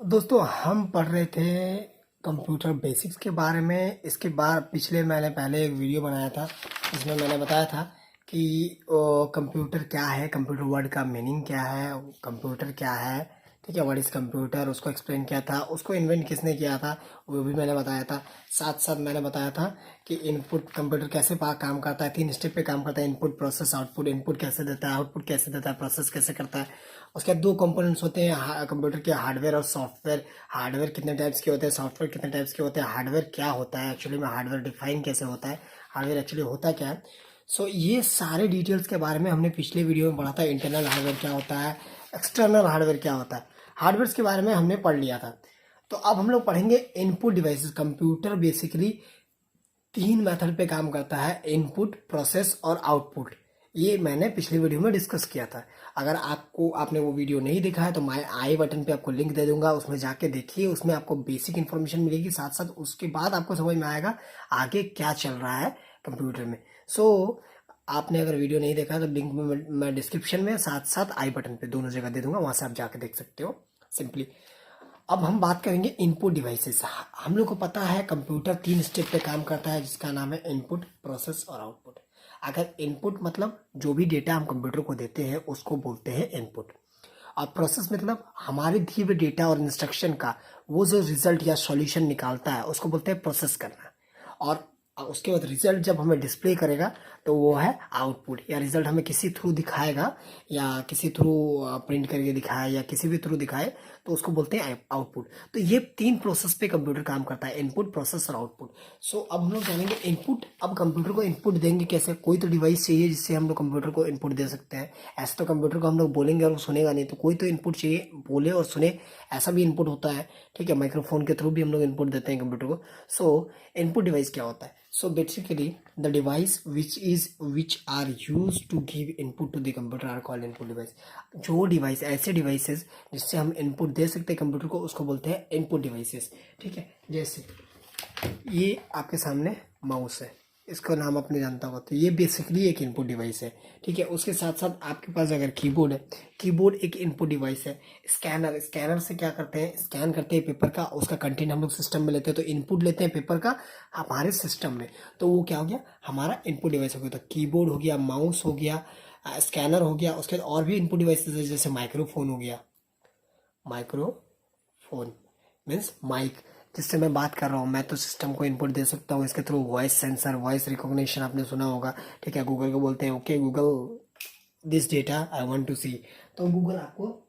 दोस्तों हम पढ़ रहे थे कंप्यूटर बेसिक्स के बारे में। इसके बाद मैंने पहले एक वीडियो बनाया था जिसमें मैंने बताया था कि कंप्यूटर क्या है, कंप्यूटर वर्ड का मीनिंग क्या है, कंप्यूटर क्या है। ठीक है, व्हाट इज़ कंप्यूटर, उसको एक्सप्लेन किया था, उसको इन्वेंट किसने किया था वो भी मैंने बताया था। साथ साथ मैंने बताया था कि इनपुट कंप्यूटर कैसे काम करता है, 3 स्टेप पे काम करता है। Input, process, output. इनपुट कैसे देता है, आउटपुट कैसे देता है, प्रोसेस कैसे करता है। उसके बाद 2 कंपोनेंट्स होते हैं कंप्यूटर के, हार्डवेयर और सॉफ्टवेयर। हार्डवेयर कितने टाइप्स के होते हैं, सॉफ्टवेयर कितने टाइप्स के होते हैं, हार्डवेयर क्या होता है एक्चुअली में, हार्डवेयर डिफाइन कैसे होता है, हार्डवेयर एक्चुअली होता क्या है। ये सारे डिटेल्स के बारे में हमने पिछले वीडियो में पढ़ा था। इंटरनल हार्डवेयर क्या होता है, एक्सटर्नल हार्डवेयर क्या होता है, हार्डवेयर के बारे में हमने पढ़ लिया था। तो अब हम लोग पढ़ेंगे input devices. Computer basically 3 method पे काम करता है, इनपुट, प्रोसेस और आउटपुट। ये मैंने पिछली वीडियो में डिस्कस किया था। अगर आपने वो वीडियो नहीं देखा है तो मैं आई बटन पे आपको लिंक दे दूंगा, उसमें जाके देखिए। उसमें आपको बेसिक इन्फॉर्मेशन मिलेगी, साथ साथ उसके बाद आपको समझ में आएगा आगे क्या चल रहा है कंप्यूटर में। आपने अगर वीडियो नहीं देखा तो लिंक में मैं डिस्क्रिप्शन में साथ साथ आई बटन पे दोनों जगह दे दूंगा, वहां से आप जाके देख सकते हो सिंपली। अब हम बात करेंगे इनपुट डिवाइसेस। हम लोग को पता है कंप्यूटर 3 स्टेप पे काम करता है जिसका नाम है इनपुट, प्रोसेस और आउटपुट। अगर इनपुट मतलब जो भी डेटा हम कंप्यूटर को देते हैं उसको बोलते हैं इनपुट। और प्रोसेस मतलब हमारे दिए हुए डेटा और इंस्ट्रक्शन का वो जो रिजल्ट या सॉल्यूशन निकालता है उसको बोलते हैं प्रोसेस करना। और उसके बाद रिजल्ट जब हमें डिस्प्ले करेगा तो वो है आउटपुट, या रिजल्ट हमें किसी थ्रू दिखाएगा या किसी थ्रू प्रिंट करके दिखाए या किसी भी थ्रू दिखाए तो उसको बोलते हैं आउटपुट। तो ये 3 प्रोसेस पे कंप्यूटर काम करता है, इनपुट, प्रोसेस और आउटपुट। अब हम लोग जानेंगे इनपुट। अब कंप्यूटर को इनपुट देंगे कैसे? कोई तो डिवाइस चाहिए जिससे हम लोग कंप्यूटर को इनपुट दे सकते हैं। ऐसे तो कंप्यूटर को हम लोग बोलेंगे और वो सुनेगा नहीं, तो कोई तो इनपुट चाहिए, बोले और सुने, ऐसा भी इनपुट होता है। ठीक है, माइक्रोफोन के थ्रू भी हम लोग इनपुट देते हैं कंप्यूटर को। इनपुट डिवाइस क्या होता है? Basically the device which are used to give input to the computer are called input device। जो डिवाइस, ऐसे डिवाइसेस जिससे हम इनपुट दे सकते हैं कंप्यूटर को, उसको बोलते हैं इनपुट डिवाइसेस। ठीक है, जैसे ये आपके सामने माउस है, इसका नाम आपने जानता होगा, तो ये बेसिकली एक इनपुट डिवाइस है। ठीक है, उसके साथ साथ आपके पास अगर कीबोर्ड है, कीबोर्ड एक इनपुट डिवाइस है। स्कैनर, स्कैनर से क्या करते हैं, स्कैन करते हैं पेपर का, उसका कंटेंट हम लोग सिस्टम में लेते हैं, तो इनपुट लेते हैं पेपर का हमारे सिस्टम में, तो वो क्या हो गया, हमारा इनपुट डिवाइस हो गया। तो कीबोर्ड हो गया, माउस हो गया, स्कैनर हो गया। उसके बाद और भी इनपुट डिवाइसेस है, जैसे माइक्रोफोन हो गया। माइक्रोफोन मीन्स माइक, जिससे मैं बात कर रहा हूँ, मैं तो सिस्टम को इनपुट दे सकता हूँ इसके through. Voice sensor, voice recognition आपने सुना होगा। ठीक है, गूगल को बोलते हैं okay Google this data I want to see, तो गूगल आपको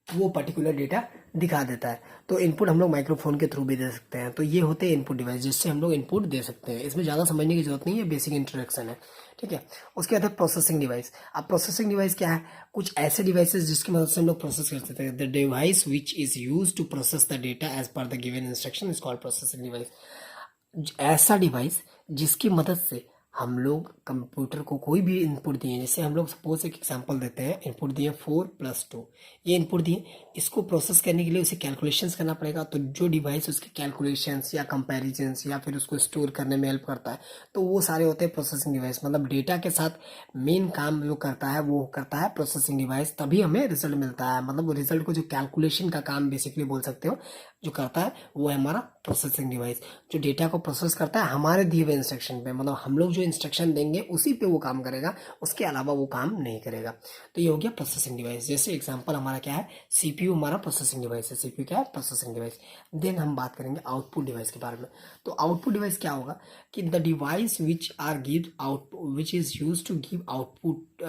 वो पर्टिकुलर डेटा दिखा देता है। तो इनपुट हम लोग माइक्रोफोन के थ्रू भी दे सकते हैं। तो ये होते हैं इनपुट डिवाइस जिससे हम लोग इनपुट दे सकते हैं। इसमें ज़्यादा समझने की जरूरत नहीं है, बेसिक इंट्रोडक्शन है। ठीक है, उसके बाद है प्रोसेसिंग डिवाइस। अब प्रोसेसिंग डिवाइस क्या है? कुछ ऐसे डिवाइसेस जिसकी मदद से हम लोग प्रोसेस कर सकते हैं। The device which is use to process the data as per the given instruction is called processing device. ऐसा डिवाइस जिसकी मदद से हम लोग कंप्यूटर को कोई भी इनपुट दिए, जैसे हम लोग सपोज एक एग्जांपल देते हैं, इनपुट दिए 4+2, ये इनपुट दिए, इसको प्रोसेस करने के लिए उसे कैलकुलेशंस करना पड़ेगा। तो जो डिवाइस उसके कैलकुलेशंस या कंपैरिजंस या फिर उसको स्टोर करने में हेल्प करता है, तो वो सारे होते हैं प्रोसेसिंग डिवाइस। मतलब डेटा के साथ मेन काम जो करता है वो करता है प्रोसेसिंग डिवाइस, तभी हमें रिजल्ट मिलता है। मतलब रिजल्ट को जो कैलकुलेशन का काम बेसिकली बोल सकते हो जो करता है वो है हमारा प्रोसेसिंग डिवाइस। जो डेटा को प्रोसेस करता है हमारे दिए हुए इंस्ट्रक्शन पे, मतलब हम लोग जो इंस्ट्रक्शन देंगे उसी पे वो काम करेगा, उसके अलावा वो काम नहीं करेगा। तो ये हो गया प्रोसेसिंग डिवाइस। जैसे एग्जांपल हमारा क्या है, सीपीयू हमारा प्रोसेसिंग डिवाइस है। सीपीयू क्या है? Processing device. देन हम बात करेंगे आउटपुट डिवाइस के बारे में। तो आउटपुट डिवाइस क्या होगा कि the device which are give out which is use to give output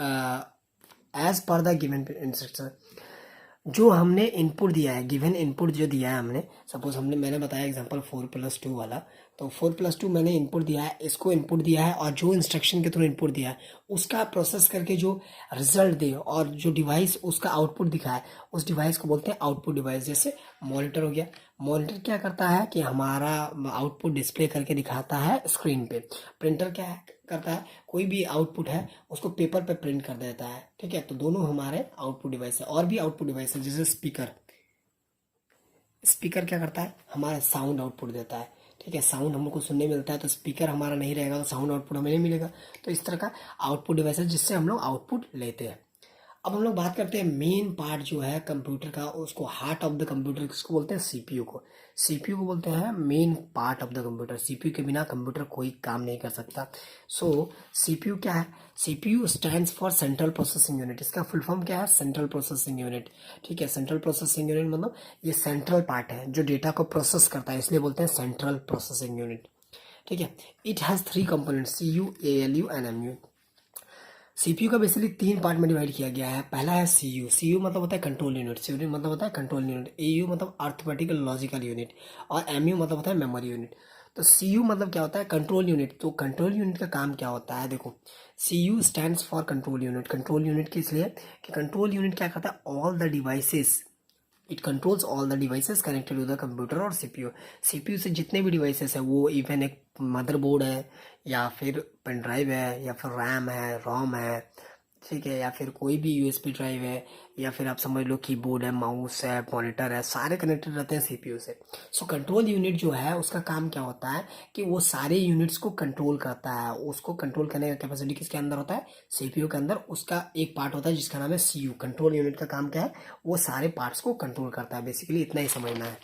as per the given instruction. जो हमने इनपुट दिया है, गिवन इनपुट जो दिया है हमने, सपोज मैंने बताया एग्जांपल 4+2 वाला, तो 4+2 मैंने इनपुट दिया है, इसको इनपुट दिया है, और जो इंस्ट्रक्शन के थ्रू इनपुट दिया है उसका प्रोसेस करके जो रिजल्ट दे और जो डिवाइस उसका आउटपुट दिखाए, उस डिवाइस को बोलते हैं आउटपुट डिवाइस। जैसे मॉनिटर हो गया, मॉनिटर क्या करता है कि हमारा आउटपुट डिस्प्ले करके दिखाता है स्क्रीन पे। प्रिंटर क्या करता है, कोई भी आउटपुट है उसको पेपर पे प्रिंट कर देता है। ठीक है, तो दोनों हमारे आउटपुट डिवाइस है। और भी आउटपुट डिवाइस है, जैसे स्पीकर। स्पीकर क्या करता है, हमारा साउंड आउटपुट देता है। ठीक है, साउंड हमको सुनने मिलता है, तो स्पीकर हमारा नहीं रहेगा तो साउंड आउटपुट हमें नहीं मिलेगा। तो इस तरह का आउटपुट डिवाइस है जिससे हम लोग आउटपुट लेते हैं। अब हम लोग बात करते हैं मेन पार्ट जो है कंप्यूटर का, उसको हार्ट ऑफ द कंप्यूटर किसको बोलते हैं, सीपीयू को। सीपीयू को बोलते हैं main part of the computer. CPU के बिना कंप्यूटर कोई काम नहीं कर सकता। सो सीपीयू क्या है, CPU stands for central processing unit. इसका फुल फॉर्म क्या है, सेंट्रल प्रोसेसिंग यूनिट। ठीक है, सेंट्रल प्रोसेसिंग यूनिट मतलब ये सेंट्रल पार्ट है जो डेटा को प्रोसेस करता है, इसलिए बोलते हैं सेंट्रल प्रोसेसिंग यूनिट। ठीक है, it has 3 component, CU, ALU and MU. CPU का बेसिकली 3 पार्ट में डिवाइड किया गया है। पहला है सीयू। सीयू मतलब होता है कंट्रोल यूनिट, सीयू मतलब होता है कंट्रोल यूनिट, एयू मतलब अर्थमेटिकल लॉजिकल यूनिट, और एमयू मतलब होता है मेमोरी यूनिट। तो सीयू मतलब क्या होता है, कंट्रोल यूनिट। तो कंट्रोल यूनिट का काम क्या होता है, देखो CU stands for control unit. Control unit किस लिए कि कंट्रोल यूनिट क्या करता है, all the devices, it controls all the devices connected to the computer और सीपीयू। सीपीयू से जितने भी डिवाइसेस है, वो इवन एक मदरबोर्ड है, या फिर पेन ड्राइव है, या फिर रैम है, रोम है, ठीक है, या फिर कोई भी यूएसबी ड्राइव है, या फिर आप समझ लो कीबोर्ड है, माउस है, मॉनिटर है, सारे कनेक्टेड रहते हैं सीपीयू से। सो कंट्रोल यूनिट जो है उसका काम क्या होता है कि वो सारे यूनिट्स को कंट्रोल करता है। उसको कंट्रोल करने का कैपेसिटी किसके अंदर होता है, सीपीयू के अंदर। उसका एक पार्ट होता है जिसका नाम है सीयू। कंट्रोल यूनिट का काम क्या है, वो सारे पार्ट्स को कंट्रोल करता है। बेसिकली इतना ही समझना है।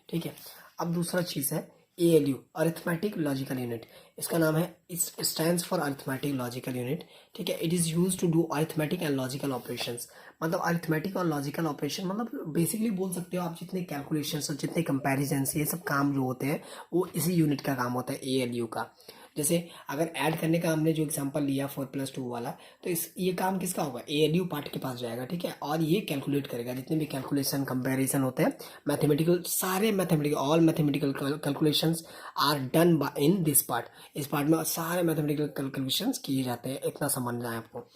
ठीक है, अब दूसरा चीज़ है एएलयू, अरिथमेटिक लॉजिकल यूनिट। इसका नाम है, it's stands for arithmetic logical unit. ठीक है, it is use to do arithmetic and logical operations. मतलब अरिथमेटिक और लॉजिकल ऑपरेशन मतलब बेसिकली बोल सकते हो आप, जितने कैलकुलेशंस और जितने कंपैरिजन्स ये सब काम जो होते हैं वो इसी यूनिट का काम होता है, एएलयू का। जैसे अगर ऐड करने का हमने जो एग्जांपल लिया 4+2 वाला, तो इस ये काम किसका होगा, एएलयू पार्ट के पास जाएगा। ठीक है, और ये कैलकुलेट करेगा जितने भी कैलकुलेशन कंपैरिजन होते हैं, मैथमेटिकल, सारे mathematical, all mathematical calculations are done in this part. इस पार्ट में सारे मैथमेटिकल कैलकुलेशंस किए जाते हैं, इतना समझना है आपको।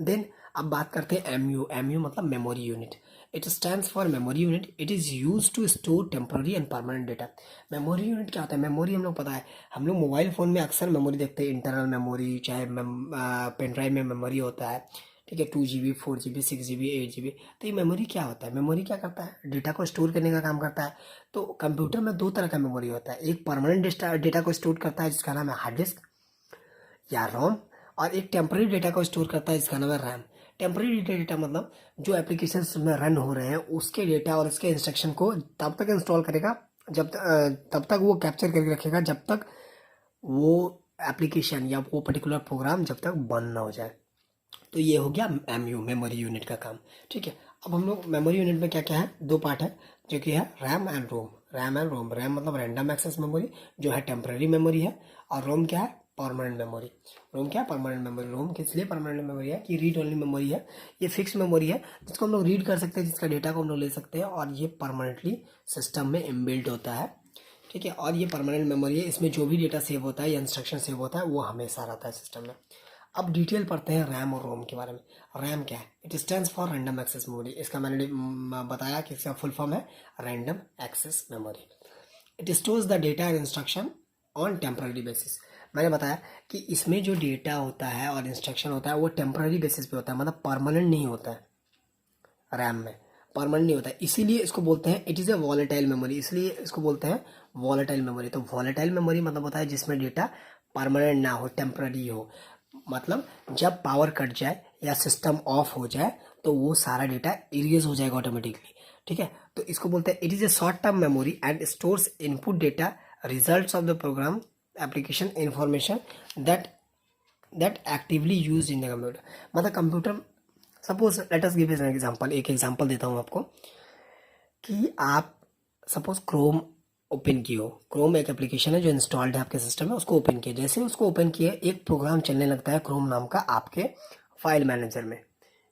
देन अब बात करते हैं एमयू। एमयू मतलब memory unit. It stands for memory unit. It is use to store temporary and permanent data. Memory unit क्या होता है, मेमोरी हम लोग पता है, हम लोग मोबाइल फ़ोन में अक्सर मेमोरी देखते हैं, इंटरनल मेमोरी, चाहे पेन ड्राइव में मेमोरी होता है। ठीक है, 2 GB, 4 GB, 6 GB, 8 GB। तो ये मेमोरी क्या होता है, मेमोरी क्या करता है, डेटा को स्टोर करने का काम करता है। तो कंप्यूटर में 2 तरह का मेमोरी होता है, एक परमानेंट डेटा को स्टोर करता है जिसका नाम है हार्ड डिस्क या रोम, और एक टेम्पररी डेटा को स्टोर करता है जिसका नाम है रैम। टेम्पररी डेटा मतलब जो एप्लीकेशंस में रन हो रहे हैं उसके डेटा और उसके इंस्ट्रक्शन को तब तक इंस्टॉल करेगा तब तक वो कैप्चर करके रखेगा जब तक वो एप्लीकेशन या वो पर्टिकुलर प्रोग्राम जब तक बंद ना हो जाए। तो ये हो गया एमयू, मेमोरी यूनिट का काम। ठीक है, अब हम लोग मेमोरी यूनिट में क्या क्या है, 2 पार्ट है जो कि है RAM and ROM. RAM and ROM, RAM मतलब रैंडम एक्सेस मेमोरी जो है टेम्पररी मेमोरी है, और रोम क्या है, परमानेंट मेमोरी। रोम क्या है, परमानेंट मेमोरी। रोम किस लिए परमानेंट मेमोरी है कि रीड ओनली मेमोरी है, ये फिक्स मेमोरी है जिसको हम लोग रीड कर सकते हैं, जिसका डेटा को हम लोग ले सकते हैं, और ये परमानेंटली सिस्टम में इनबिल्ट होता है। ठीक है, और ये परमानेंट मेमोरी है, इसमें जो भी डेटा सेव होता है या इंस्ट्रक्शन सेव होता है वो हमेशा रहता है सिस्टम में। अब डिटेल पढ़ते हैं रैम और रोम के बारे में। रैम क्या है, it stands for random access memory. इसका मैंने बताया कि इसका फुल फॉर्म है random access memory. It stores the data and instruction on temporary basis. मैंने बताया कि इसमें जो डेटा होता है और इंस्ट्रक्शन होता है वो टेम्पररी बेसिस पे होता है, मतलब परमानेंट नहीं होता है। रैम में परमानेंट नहीं होता है, इसीलिए इसको बोलते हैं it is A volatile memory, इसलिए इसको बोलते हैं वॉलेटाइल मेमोरी। तो वॉलेटाइल मेमोरी मतलब होता है जिसमें डेटा परमानेंट ना हो, टेम्पररी हो। मतलब जब पावर कट जाए या सिस्टम ऑफ हो जाए तो वो सारा डेटा इरेज हो जाएगा ऑटोमेटिकली। ठीक है, तो इसको बोलते हैं it is a short term memory and stores input data, results of the program, application, information that actively use in the computer. मतलब computer, suppose let us give an example, एक एग्जांपल देता हूँ आपको कि आप सपोज क्रोम ओपन किए हो। Chrome एक एप्लीकेशन है जो इंस्टॉल्ड है आपके सिस्टम में, उसको ओपन किया। जैसे ही उसको ओपन किए एक प्रोग्राम चलने लगता है क्रोम नाम का आपके फाइल मैनेजर में।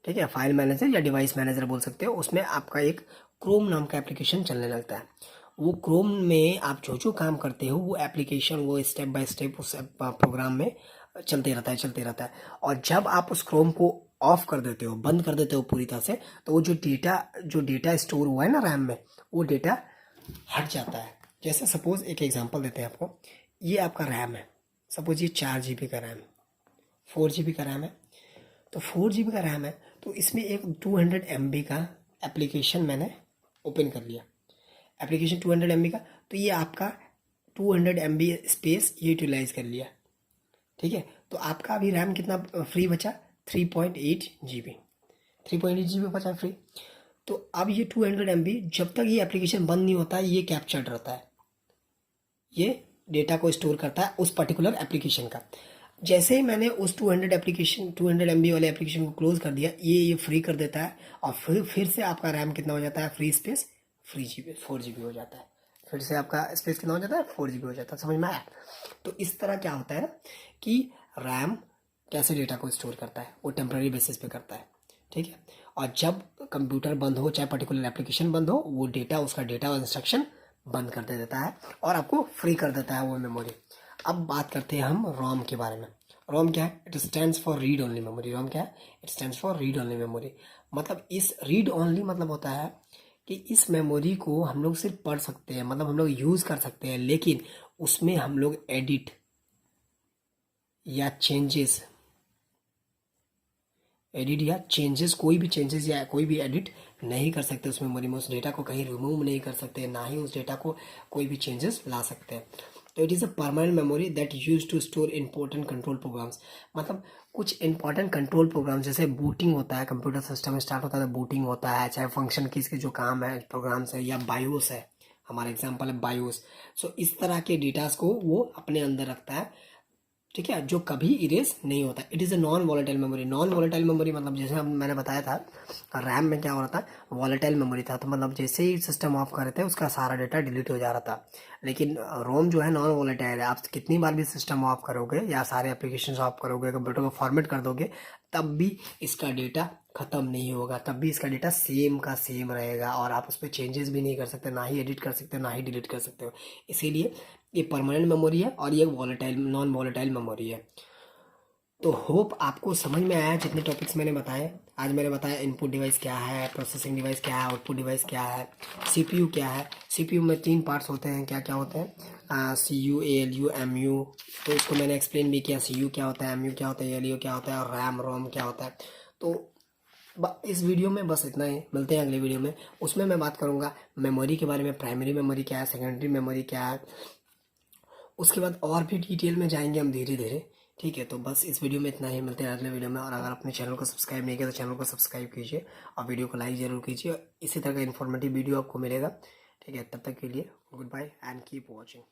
ठीक है, फाइल मैनेजर या डिवाइस मैनेजर बोल सकते हो, उसमें आपका एक क्रोम नाम का एप्लीकेशन चलने लगता है। वो क्रोम में आप जो जो काम करते हो वो एप्लीकेशन वो स्टेप बाय स्टेप उस प्रोग्राम में चलते रहता है, चलते रहता है। और जब आप उस क्रोम को ऑफ कर देते हो, बंद कर देते हो पूरी तरह से, तो वो जो डेटा स्टोर हुआ है ना रैम में, वो डेटा हट जाता है। जैसे सपोज एक एग्जांपल देते हैं आपको, ये आपका रैम है, सपोज ये 4 GB का रैम, 4 GB का रैम है। तो 4 GB का रैम है तो इसमें एक 200 MB का एप्लीकेशन मैंने ओपन कर लिया, एप्लीकेशन 200 MB का, तो ये आपका 200 MB स्पेस यूटिलाइज कर लिया। ठीक है, तो आपका अभी रैम कितना फ्री बचा, 3.8 GB। 3.8 GB बचा फ्री। तो अब ये 200 MB जब तक ये एप्लीकेशन बंद नहीं होता है ये कैप्चर्ड रहता है, ये डेटा को स्टोर करता है उस पर्टिकुलर एप्लीकेशन का। जैसे ही मैंने उस 200 MB वाले एप्लीकेशन को क्लोज कर दिया, ये फ्री कर देता है और फिर से आपका रैम कितना हो जाता है, फ्री स्पेस 4 GB हो जाता है। फिर से आपका स्पेस कितना हो जाता है, 4 GB हो जाता है। समझ में आया? तो इस तरह क्या होता है ना कि रैम कैसे डेटा को स्टोर करता है, वो टेम्प्रेरी बेसिस पे करता है, ठीक है। और जब कंप्यूटर बंद हो, चाहे पर्टिकुलर एप्लीकेशन बंद हो, वो उसका डेटा और इंस्ट्रक्शन बंद कर देता है और आपको फ्री कर देता है वो मेमोरी। अब बात करते हैं हम रोम के बारे में। रोम क्या है? It stands for read only memory. ROM क्या है? It stands for read only memory. मतलब इस रीड ओनली मतलब होता है कि इस मेमोरी को हम लोग सिर्फ पढ़ सकते हैं, मतलब हम लोग यूज़ कर सकते हैं, लेकिन उसमें हम लोग एडिट या चेंजेस कोई भी चेंजेस या कोई भी एडिट नहीं कर सकते उस मेमोरी में। उस डेटा को कहीं रिमूव नहीं कर सकते, ना ही उस डेटा को कोई भी चेंजेस ला सकते हैं। तो it is a permanent memory that use to store important control programs. मतलब कुछ इंपॉर्टेंट कंट्रोल प्रोग्राम, जैसे बूटिंग होता है, कंप्यूटर सिस्टम स्टार्ट होता है तो बूटिंग होता है, चाहे फंक्शन कीज के जो काम है प्रोग्राम्स है, या बायोस है, हमारा एग्जाम्पल है बायोस। सो इस तरह के डेटास को वो अपने अंदर रखता है, ठीक है, जो कभी इरेज नहीं होता। It is a non volatile memory. Non volatile memory मतलब जैसे मैंने बताया था रैम में क्या हो रहा था, वॉलेटाइल मेमोरी था, तो मतलब जैसे ही सिस्टम ऑफ कर रहे थे उसका सारा डेटा डिलीट हो जा रहा था। लेकिन रोम जो है नॉन वॉलेटाइल है। आप कितनी बार भी सिस्टम ऑफ करोगे या सारे एप्लीकेशन ऑफ करोगे, कंप्यूटर को फॉर्मेट कर दोगे, तब भी इसका डेटा ख़त्म नहीं होगा, तब भी इसका डेटा सेम का सेम रहेगा और आप उस पर चेंजेस भी नहीं कर सकते, ना ही एडिट कर सकते हो, ना ही डिलीट कर सकते हो। इसीलिए ये परमानेंट मेमोरी है और ये वॉलेटाइल नॉन वॉलेटाइल मेमोरी है। तो होप आपको समझ में आया जितने टॉपिक्स मैंने बताए। आज मैंने बताया इनपुट डिवाइस क्या है, प्रोसेसिंग डिवाइस क्या है, आउटपुट डिवाइस क्या है, सीपीयू क्या है। सीपीयू में 3 पार्ट्स होते हैं, क्या क्या होते हैं, सीयू, एएलयू, एमयू। तो इसको मैंने एक्सप्लेन भी किया, सीयू क्या होता है, एमयू क्या होता है, एएलयू क्या होता है और रैम रोम क्या होता है। तो इस वीडियो में बस इतना ही। मिलते हैं अगले वीडियो में, उसमें मैं बात करूँगा मेमोरी के बारे में, प्राइमरी मेमोरी क्या है, सेकेंडरी मेमोरी क्या है। उसके बाद और भी डिटेल में जाएंगे हम धीरे धीरे, ठीक है। तो बस इस वीडियो में इतना ही। मिलते हैं अगले वीडियो में। और अगर अपने चैनल को सब्सक्राइब नहीं किया तो चैनल को सब्सक्राइब कीजिए और वीडियो को लाइक ज़रूर कीजिए। इसी तरह का इन्फॉर्मेटिव वीडियो आपको मिलेगा, ठीक है। तब तक के लिए goodbye and keep watching.